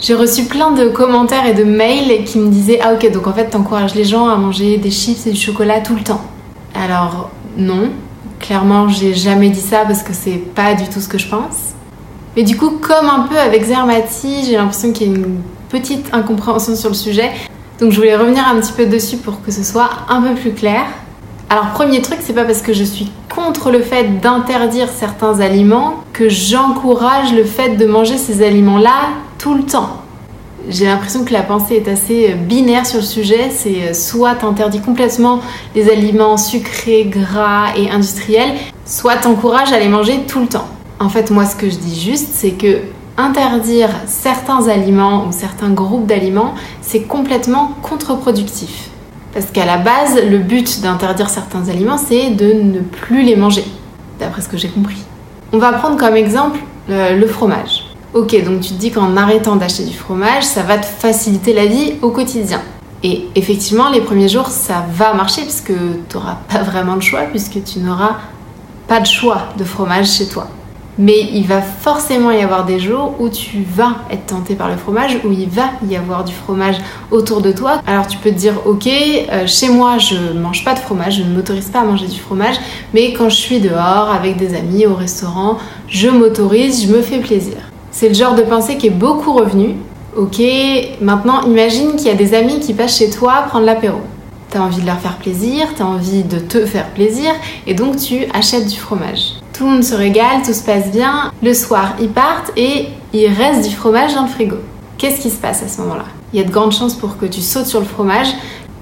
J'ai reçu plein de commentaires et de mails qui me disaient « Ah ok, donc en fait t'encourages les gens à manger des chips et du chocolat tout le temps ». Alors non, clairement j'ai jamais dit ça parce que c'est pas du tout ce que je pense. Mais du coup, comme un peu avec Zermati, j'ai l'impression qu'il y a une petite incompréhension sur le sujet. Donc je voulais revenir un petit peu dessus pour que ce soit un peu plus clair. Alors premier truc, c'est pas parce que je suis contre le fait d'interdire certains aliments que j'encourage le fait de manger ces aliments-là tout le temps. J'ai l'impression que la pensée est assez binaire sur le sujet. C'est soit t'interdis complètement les aliments sucrés, gras et industriels, soit t'encourages à les manger tout le temps. En fait, moi, ce que je dis juste, c'est que interdire certains aliments ou certains groupes d'aliments, c'est complètement contre-productif. Parce qu'à la base, le but d'interdire certains aliments, c'est de ne plus les manger, d'après ce que j'ai compris. On va prendre comme exemple le fromage. Ok, donc tu te dis qu'en arrêtant d'acheter du fromage, ça va te faciliter la vie au quotidien. Et effectivement, les premiers jours, ça va marcher parce que tu n'auras pas vraiment le choix, puisque tu n'auras pas de choix de fromage chez toi. Mais il va forcément y avoir des jours où tu vas être tenté par le fromage, où il va y avoir du fromage autour de toi. Alors tu peux te dire, ok, chez moi je ne mange pas de fromage, je ne m'autorise pas à manger du fromage, mais quand je suis dehors avec des amis au restaurant, je m'autorise, je me fais plaisir. C'est le genre de pensée qui est beaucoup revenu. Ok, maintenant imagine qu'il y a des amis qui passent chez toi prendre l'apéro. T'as envie de leur faire plaisir, t'as envie de te faire plaisir, et donc tu achètes du fromage. Tout le monde se régale, tout se passe bien. Le soir, ils partent et il reste du fromage dans le frigo. Qu'est-ce qui se passe à ce moment-là ? Il y a de grandes chances pour que tu sautes sur le fromage,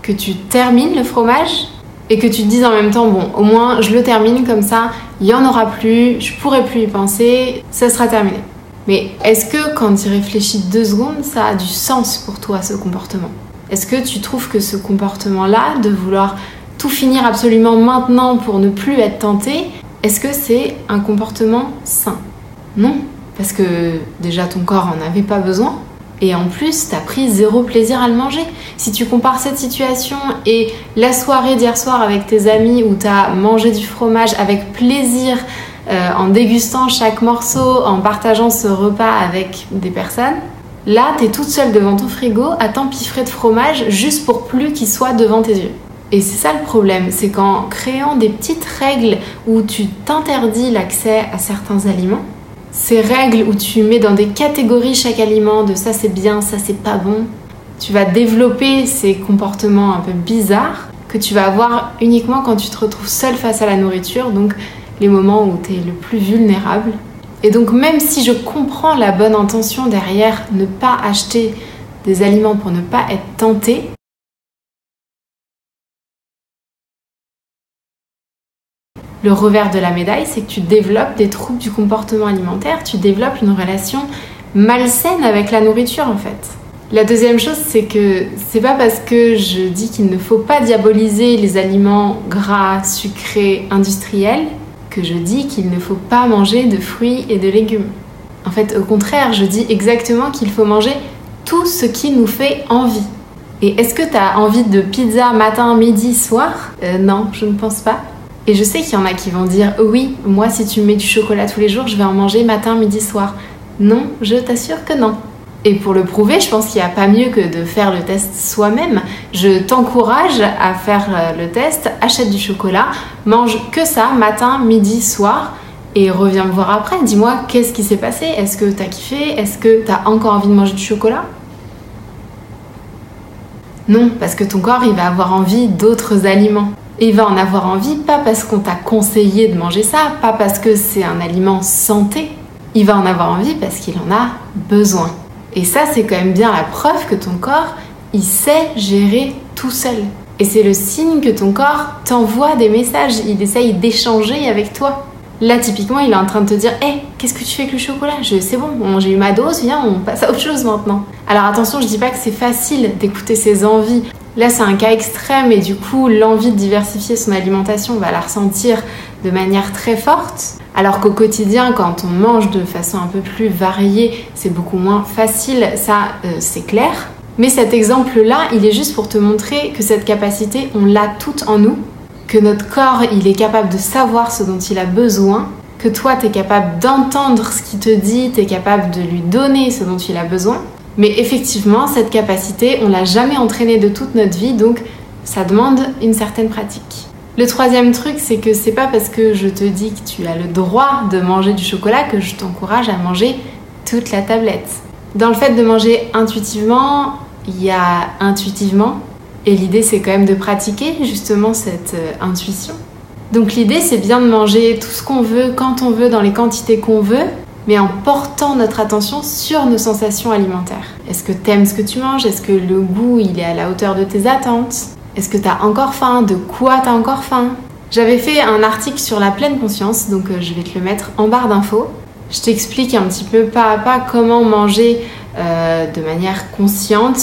que tu termines le fromage et que tu te dises en même temps, bon, au moins je le termine comme ça, il n'y en aura plus, je pourrai plus y penser, ça sera terminé. Mais est-ce que quand tu y réfléchis 2 secondes, ça a du sens pour toi ce comportement ? Est-ce que tu trouves que ce comportement-là, de vouloir tout finir absolument maintenant pour ne plus être tenté, est-ce que c'est un comportement sain ? Non, parce que déjà ton corps en avait pas besoin et en plus t'as pris 0 plaisir à le manger. Si tu compares cette situation et la soirée d'hier soir avec tes amis où t'as mangé du fromage avec plaisir, en dégustant chaque morceau, en partageant ce repas avec des personnes, là t'es toute seule devant ton frigo à t'empiffrer de fromage juste pour plus qu'il soit devant tes yeux. Et c'est ça le problème, c'est qu'en créant des petites règles où tu t'interdis l'accès à certains aliments, ces règles où tu mets dans des catégories chaque aliment, de ça c'est bien, ça c'est pas bon, tu vas développer ces comportements un peu bizarres que tu vas avoir uniquement quand tu te retrouves seul face à la nourriture, donc les moments où tu es le plus vulnérable. Et donc même si je comprends la bonne intention derrière ne pas acheter des aliments pour ne pas être tenté, le revers de la médaille, c'est que tu développes des troubles du comportement alimentaire, tu développes une relation malsaine avec la nourriture en fait. La deuxième chose, c'est que c'est pas parce que je dis qu'il ne faut pas diaboliser les aliments gras, sucrés, industriels, que je dis qu'il ne faut pas manger de fruits et de légumes. En fait, au contraire, je dis exactement qu'il faut manger tout ce qui nous fait envie. Et est-ce que tu as envie de pizza matin, midi, soir ? Non, je ne pense pas. Et je sais qu'il y en a qui vont dire « Oui, moi si tu me mets du chocolat tous les jours, je vais en manger matin, midi, soir. » Non, je t'assure que non. Et pour le prouver, je pense qu'il n'y a pas mieux que de faire le test soi-même. Je t'encourage à faire le test, achète du chocolat, mange que ça, matin, midi, soir, et reviens me voir après. Dis-moi, qu'est-ce qui s'est passé ? Est-ce que t'as kiffé ? Est-ce que t'as encore envie de manger du chocolat ? Non, parce que ton corps, il va avoir envie d'autres aliments. Et il va en avoir envie, pas parce qu'on t'a conseillé de manger ça, pas parce que c'est un aliment santé. Il va en avoir envie parce qu'il en a besoin. Et ça, c'est quand même bien la preuve que ton corps, il sait gérer tout seul. Et c'est le signe que ton corps t'envoie des messages, il essaye d'échanger avec toi. Là, typiquement, il est en train de te dire « Hey, qu'est-ce que tu fais avec le chocolat ? C'est bon, j'ai eu ma dose, viens, on passe à autre chose maintenant. » Alors attention, je dis pas que c'est facile d'écouter ses envies. Là, c'est un cas extrême et du coup, l'envie de diversifier son alimentation, on va la ressentir de manière très forte. Alors qu'au quotidien, quand on mange de façon un peu plus variée, c'est beaucoup moins facile, ça c'est clair. Mais cet exemple-là, il est juste pour te montrer que cette capacité, on l'a toute en nous, que notre corps, il est capable de savoir ce dont il a besoin, que toi, tu es capable d'entendre ce qu'il te dit, tu es capable de lui donner ce dont il a besoin. Mais effectivement, cette capacité, on l'a jamais entraînée de toute notre vie, donc ça demande une certaine pratique. Le troisième truc, c'est que c'est pas parce que je te dis que tu as le droit de manger du chocolat que je t'encourage à manger toute la tablette. Dans le fait de manger intuitivement, il y a intuitivement, et l'idée c'est quand même de pratiquer justement cette intuition. Donc l'idée c'est bien de manger tout ce qu'on veut, quand on veut, dans les quantités qu'on veut, mais en portant notre attention sur nos sensations alimentaires. Est-ce que t'aimes ce que tu manges? Est-ce que le goût il est à la hauteur de tes attentes? Est-ce que t'as encore faim? De quoi t'as encore faim? J'avais fait un article sur la pleine conscience, donc je vais te le mettre en barre d'infos. Je t'explique un petit peu pas à pas comment manger de manière consciente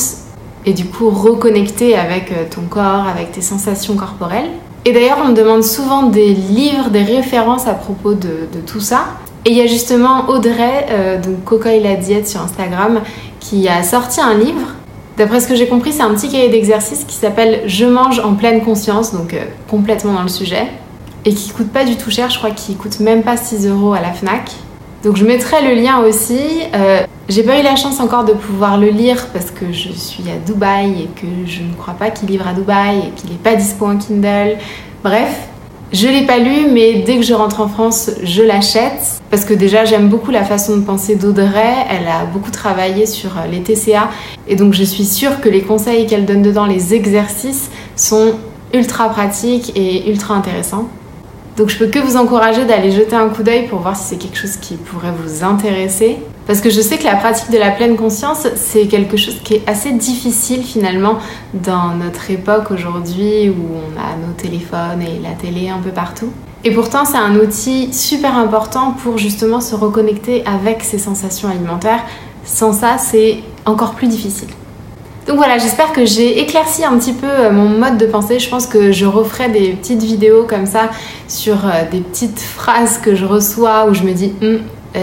et du coup reconnecter avec ton corps, avec tes sensations corporelles. Et d'ailleurs, on me demande souvent des livres, des références à propos de tout ça. Et il y a justement Audrey, donc Coco et la diète sur Instagram, qui a sorti un livre. D'après ce que j'ai compris, c'est un petit cahier d'exercice qui s'appelle « Je mange en pleine conscience », donc complètement dans le sujet, et qui coûte pas du tout cher, je crois qu'il coûte même pas 6 € à la Fnac. Donc je mettrai le lien aussi. J'ai pas eu la chance encore de pouvoir le lire parce que je suis à Dubaï et que je ne crois pas qu'il livre à Dubaï et qu'il n'est pas dispo en Kindle. Bref, je l'ai pas lu, mais dès que je rentre en France, je l'achète parce que déjà j'aime beaucoup la façon de penser d'Audrey. Elle a beaucoup travaillé sur les TCA et donc je suis sûre que les conseils qu'elle donne dedans, les exercices, sont ultra pratiques et ultra intéressants. Donc je peux que vous encourager d'aller jeter un coup d'œil pour voir si c'est quelque chose qui pourrait vous intéresser. Parce que je sais que la pratique de la pleine conscience, c'est quelque chose qui est assez difficile finalement dans notre époque aujourd'hui où on a nos téléphones et la télé un peu partout. Et pourtant, c'est un outil super important pour justement se reconnecter avec ses sensations alimentaires. Sans ça, c'est encore plus difficile. Donc voilà, j'espère que j'ai éclairci un petit peu mon mode de pensée. Je pense que je referai des petites vidéos comme ça sur des petites phrases que je reçois où je me dis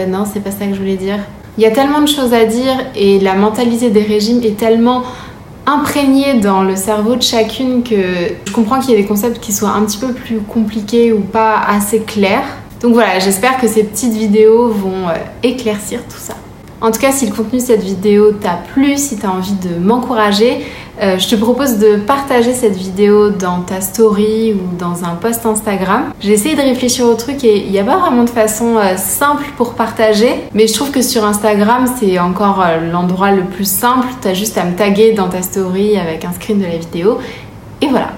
non, c'est pas ça que je voulais dire. Il y a tellement de choses à dire et la mentalité des régimes est tellement imprégnée dans le cerveau de chacune que je comprends qu'il y ait des concepts qui soient un petit peu plus compliqués ou pas assez clairs. Donc voilà, j'espère que ces petites vidéos vont éclaircir tout ça. En tout cas, si le contenu de cette vidéo t'a plu, si tu as envie de m'encourager, je te propose de partager cette vidéo dans ta story ou dans un post Instagram. J'ai essayé de réfléchir au truc et il n'y a pas vraiment de façon simple pour partager, mais je trouve que sur Instagram, c'est encore l'endroit le plus simple. Tu as juste à me taguer dans ta story avec un screen de la vidéo et voilà.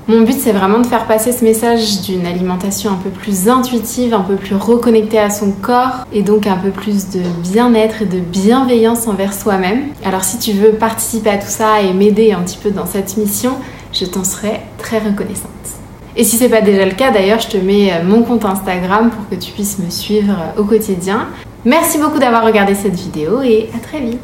Mon but, c'est vraiment de faire passer ce message d'une alimentation un peu plus intuitive, un peu plus reconnectée à son corps et donc un peu plus de bien-être et de bienveillance envers soi-même. Alors si tu veux participer à tout ça et m'aider un petit peu dans cette mission, je t'en serai très reconnaissante. Et si c'est pas déjà le cas, d'ailleurs, je te mets mon compte Instagram pour que tu puisses me suivre au quotidien. Merci beaucoup d'avoir regardé cette vidéo et à très vite.